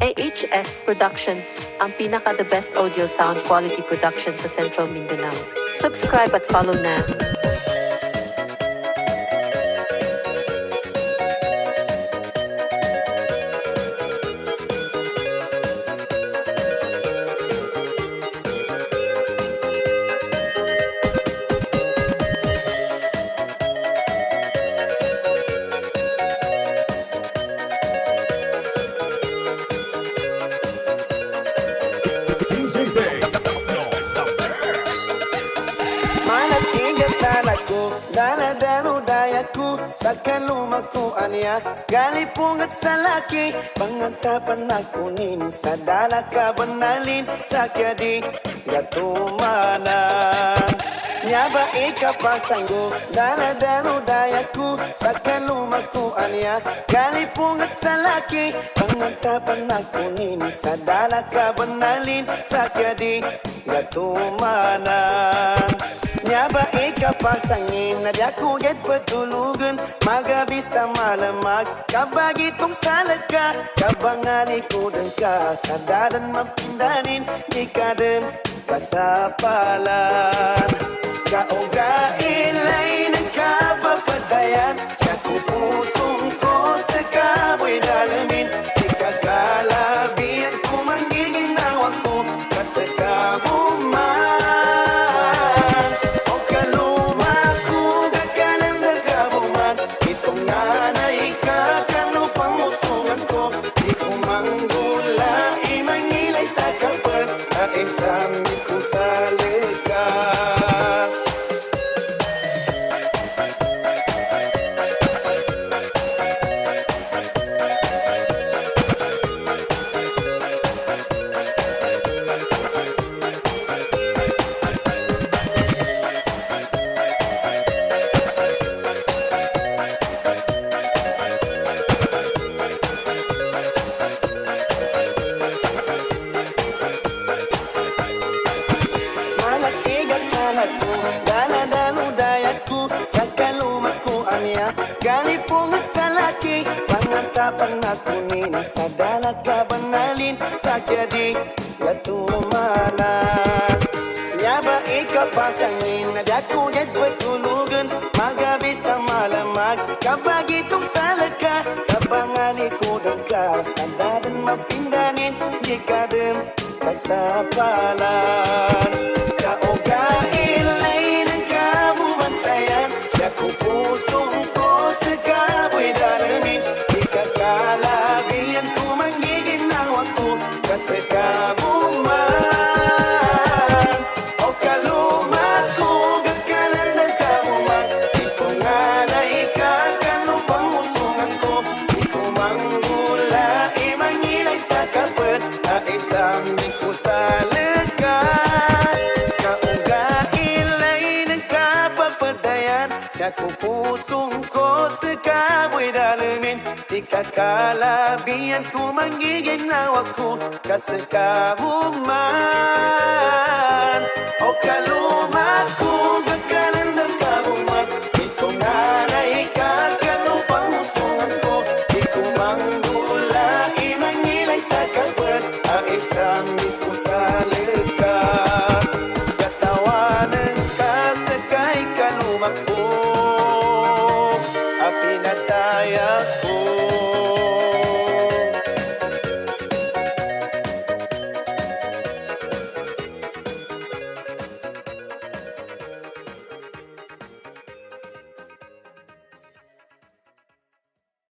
AHS Productions, ang pinaka-the best audio sound quality production sa Central Mindanao. Subscribe at follow na. Manatigat talaku, dana-dano dayaku, sa lumaku ania, galipung at salaki, pangantapan aku nin, sa dalaka banalin, sa kyadi, gatumanan. Nyaba ikapasanggo, dana-dano dayaku, sa lumaku ania, galipung at salaki, pangantapan aku nin, sa dalaka banalin, sa kyadi, gatumanan. Nyaba ikapasangin na diaku get petulugan magabi sa malamag kabagi tong salaka kabangali ko dengka sadadan mapindanin ikaden kasapalan kauga ilay ng kapapadayan sa kupusong ko sa kaboy dalamin ikakalabian ko manggiging awak ko kasakabuman. Galipong at salaki, pangantapan ako nin sa dalaka banalin, sa kyadi gatumanan. Nyaba ikapasangin na dako get patulugan, magabi sa malamag, kabagi tong salaka, kabangali ko dangka, sandadan mapindanin, ikaden kasapalan. Kauga ilay ng kabubantayan, sa kupusong kaboy dalamin, ikakalabihan ko manggiging awak ko kasakabuman. O kalumat ko gagkalan ng kabuman, di ko nga na ikakanupang musungan ko, di ko manggula imangilay sa kapat, hain sa aming ko sa lekat. Kauga ilay ng kapapadayan, sa kupusong ko sa kaboy dalamin, ikakalabihan ko manggiging awak ko kasakabuman. O kaluma